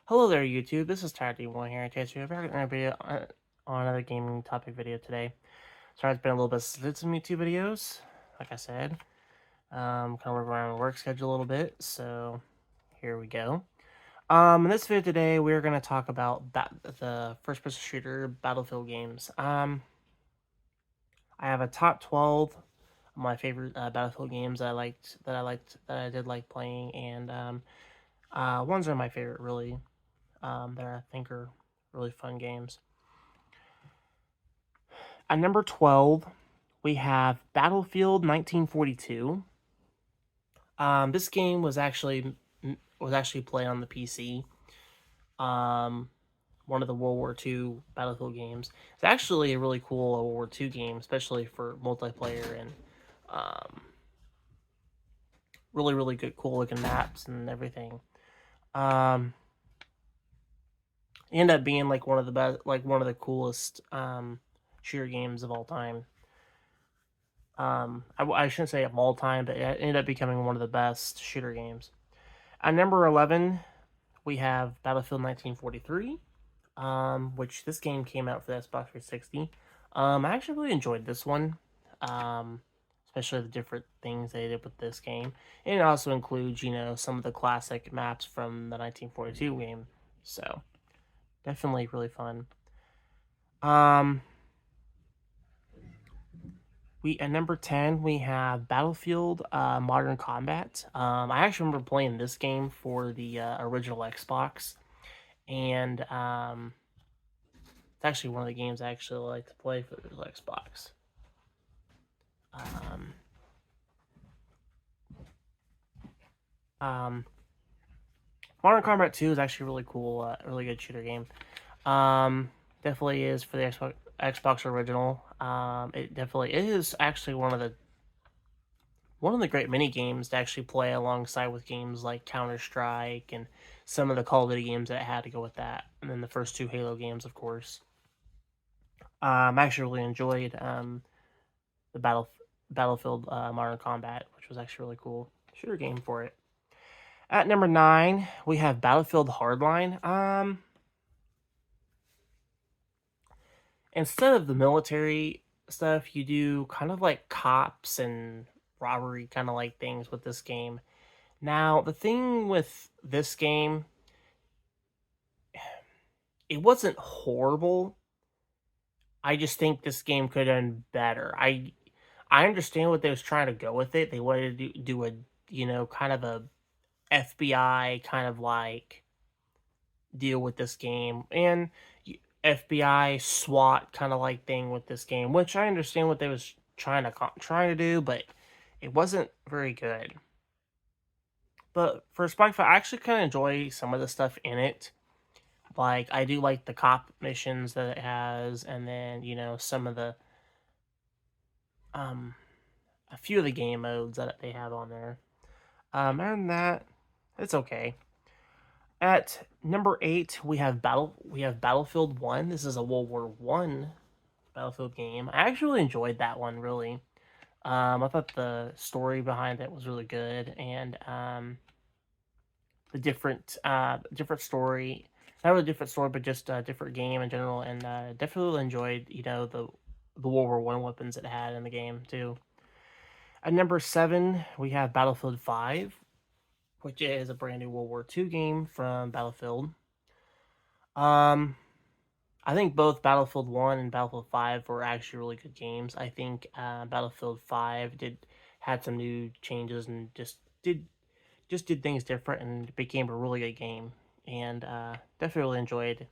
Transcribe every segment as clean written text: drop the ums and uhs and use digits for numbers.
Hello there, YouTube. This is TyreD1 here. Today, so we're back with another video on another gaming topic video today. Sorry, it's been a little bit since some YouTube videos. Like I said, kind of work around work schedule a little bit. So here we go. In this video today, we're going to talk about the first-person shooter Battlefield games. I have a top 12 of my favorite Battlefield games that I did like playing, and ones are my favorite really. That I think are really fun games. At number 12, we have Battlefield 1942. This game was actually played on the PC. Um, One of the World War II Battlefield games. It's actually a really cool World War II game, especially for multiplayer and um, really really good, cool looking maps and everything. Um, it ended up being like one of the best, like one of the coolest shooter games of all time. I shouldn't say of all time, but it ended up becoming one of the best shooter games. At number 11, we have Battlefield 1943, which this game came out for the Xbox 360. I actually really enjoyed this one, especially the different things they did with this game. And it also includes, some of the classic maps from the 1942 game. So, definitely really fun. Um, We At number 10 we have Battlefield Modern Combat. I actually remember playing this game for the original Xbox, and it's actually one of the games I actually like to play for the Xbox. Um, um, Modern Combat 2 is actually really cool, really good shooter game. Definitely is for the Xbox original. It is actually one of the great mini games to actually play alongside with games like Counter Strike and some of the Call of Duty games that had to go with that, and then the first two Halo games, of course. I actually really enjoyed the Battlefield Modern Combat, which was actually really cool shooter game for it. At number 9, we have Battlefield Hardline. Instead of the military stuff, you do kind of like cops and robbery kind of like things with this game. Now, the thing with this game, it wasn't horrible. I just think this game could have done better. I understand what they was trying to go with it. They wanted to do a kind of a FBI kind of like deal with this game, and FBI SWAT kind of like thing with this game, which I understand what they was trying to do, but it wasn't very good. But for Spikefight, I actually kind of enjoy some of the stuff in it. Like, I do like the cop missions that it has, and then, some of um, a few of the game modes that they have on there. And that, it's okay. At number 8, we have Battlefield 1. This is a World War One Battlefield game. I actually really enjoyed that one, really. I thought the story behind it was really good, and the different story, not really different story, but just a different game in general, and definitely enjoyed the World War One weapons it had in the game too. At number 7, we have Battlefield 5, which is a brand new World War Two game from Battlefield. Um, I think both Battlefield 1 and Battlefield 5 were actually really good games. I think Battlefield 5 had some new changes and just did things different and became a really good game. And definitely really enjoyed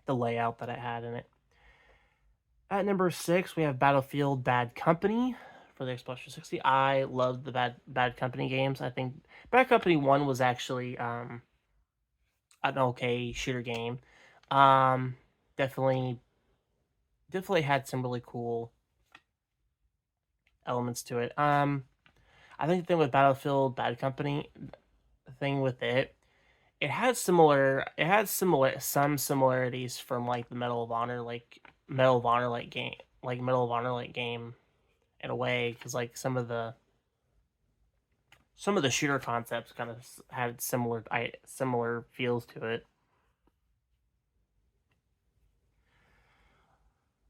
the layout that it had in it. At number 6, we have Battlefield Bad Company for the Xbox 360. I love the Bad Company games. I think Bad Company 1 was actually an okay shooter game. Um, definitely definitely had some really cool elements to it. I think the thing with Battlefield Bad Company, the thing with it had some similarities from like the Medal of Honor like game in a way, because like some of the some of the shooter concepts kind of had similar feels to it.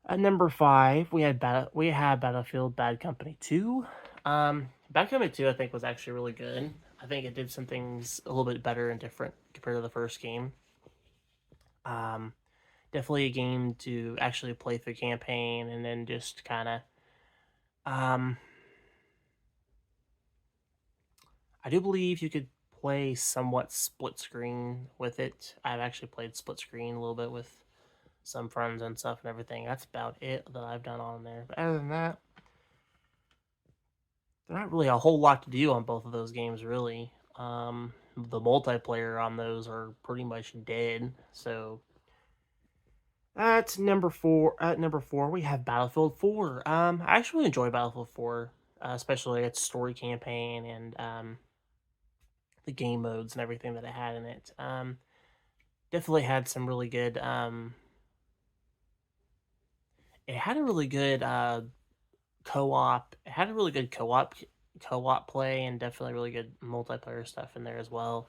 At number 5, we had Battlefield Bad Company 2. Bad Company 2 I think was actually really good. I think it did some things a little bit better and different compared to the first game. Um, Definitely a game to actually play through campaign and then just kind of um, I do believe you could play somewhat split screen with it. I've actually played split screen a little bit with some friends and stuff and everything. That's about it that I've done on there. But other than that, there's not really a whole lot to do on both of those games, really. The multiplayer on those are pretty much dead. So at number four, we have Battlefield 4. I actually enjoy Battlefield 4, especially its story campaign and the game modes and everything that it had in it. Definitely had some really good. It had a really good co-op. It had a really good co-op play and definitely really good multiplayer stuff in there as well.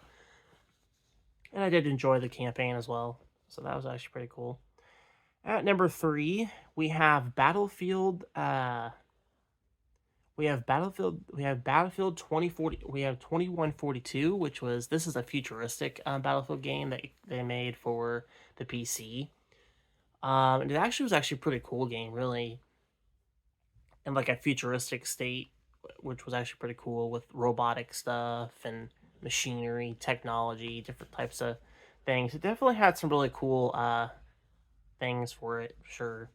And I did enjoy the campaign as well, so that was actually pretty cool. At number 3, we have Battlefield. We have Battlefield 2040. We have 2142, which was this is a futuristic Battlefield game that they made for the PC. And it actually was actually a pretty cool game, really, in like a futuristic state, which was actually pretty cool with robotic stuff and machinery, technology, different types of things. It definitely had some really cool things for it, sure.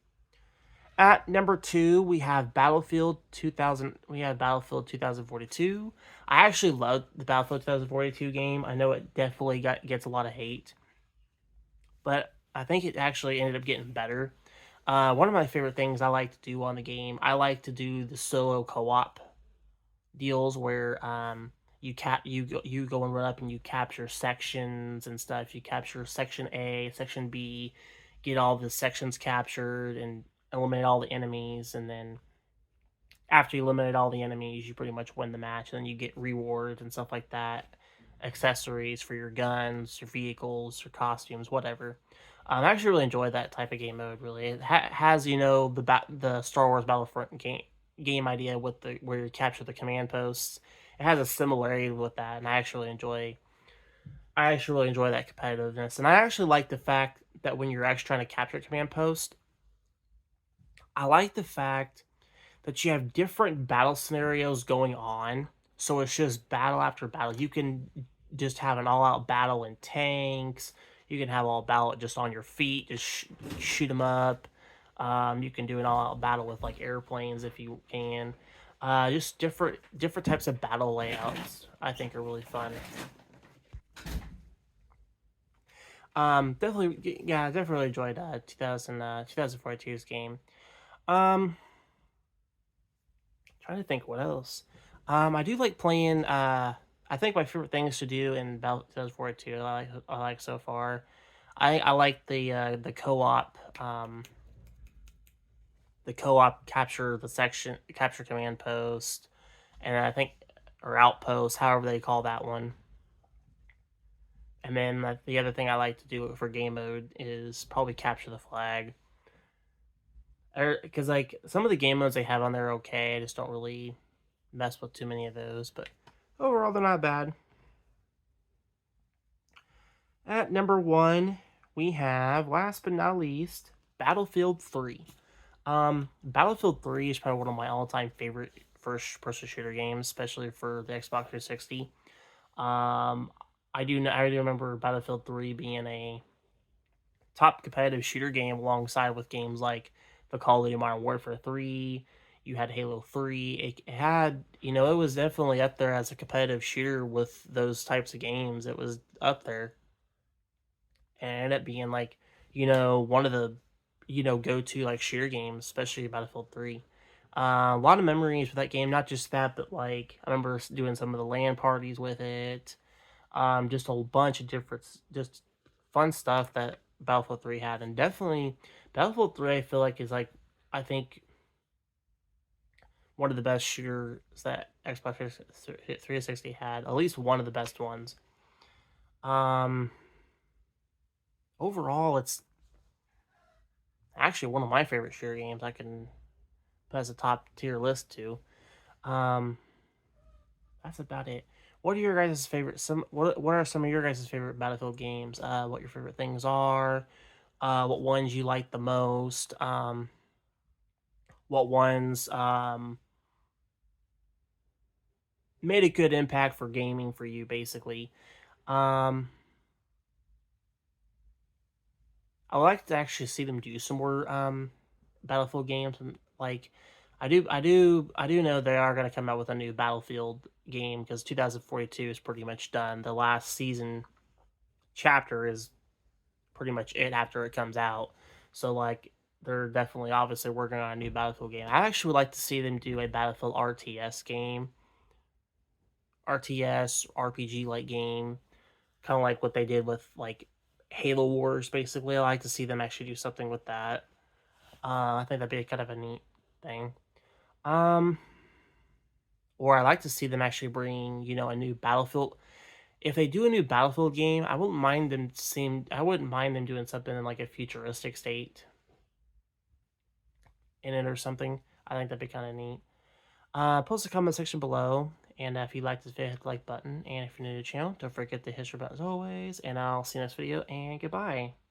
At number 2, we have Battlefield 2000. We have Battlefield 2042. I actually love the Battlefield 2042 game. I know it definitely gets a lot of hate, but I think it actually ended up getting better. One of my favorite things I like to do on the game, I like to do the solo co-op deals where you go and run up and you capture sections and stuff. You capture section A, section B, get all the sections captured and eliminate all the enemies, and then after you eliminate all the enemies, you pretty much win the match, and then you get rewards and stuff like that, accessories for your guns, your vehicles, your costumes, whatever. I actually really enjoy that type of game mode. Really, it has the Star Wars Battlefront game idea with the where you capture the command posts. It has a similarity with that, and I actually really enjoy that competitiveness, and I actually like the fact that when you're actually trying to capture a command post, I like the fact that you have different battle scenarios going on. So it's just battle after battle. You can just have an all-out battle in tanks. You can have all battle just on your feet, just shoot them up. You can do an all-out battle with like airplanes if you can. Just different types of battle layouts. I think are really fun. Definitely, yeah, I definitely enjoyed 2042's game. Um, Trying to think what else. I do like playing. I think my favorite things to do in Battle 2042. I like so far. I like the co-op. The co-op capture command post, and I think or outpost, however they call that one. And then the other thing I like to do for game mode is probably capture the flag. Because like some of the game modes they have on there are okay. I just don't really mess with too many of those, but overall they're not bad. At number 1, we have last but not least Battlefield 3. Battlefield 3 is probably one of my all-time favorite first-person shooter games, especially for the Xbox 360. Um, I do remember Battlefield 3 being a top competitive shooter game alongside with games like the Call of Duty Modern Warfare 3. You had Halo 3. It had, it was definitely up there as a competitive shooter with those types of games. It was up there. And it ended up being like, one of the, go to like shooter games, especially Battlefield 3. A lot of memories with that game, not just that, but like I remember doing some of the LAN parties with it. Just a bunch of different, just fun stuff that Battlefield 3 had, and definitely Battlefield 3 I feel like is like I think one of the best shooters that Xbox 360 had. At least one of the best ones. Um, Overall, it's actually one of my favorite shooter games. I can put as a top tier list too. Um, that's about it. What are your guys' favorite? What are some of your guys' favorite Battlefield games? What your favorite things are? What ones you like the most? What ones made a good impact for gaming for you, basically. Um, I would like to actually see them do some more Battlefield games, and like I do know they are going to come out with a new Battlefield game because 2042 is pretty much done. The last season chapter is pretty much it after it comes out. So like they're definitely obviously working on a new Battlefield game. I actually would like to see them do a Battlefield RTS game, RTS RPG like game, kind of like what they did with like Halo Wars. Basically, I like to see them actually do something with that. I think that'd be kind of a neat thing. Um, or I like to see them actually bring a new Battlefield. If they do a new Battlefield game, I wouldn't mind them seem. I wouldn't mind them doing something in like a futuristic state in it or something. I think that'd be kind of neat. Post a comment section below, and if you like this video, hit the like button. And if you're new to the channel, don't forget to hit the subscribe button as always. And I'll see you next video. And goodbye.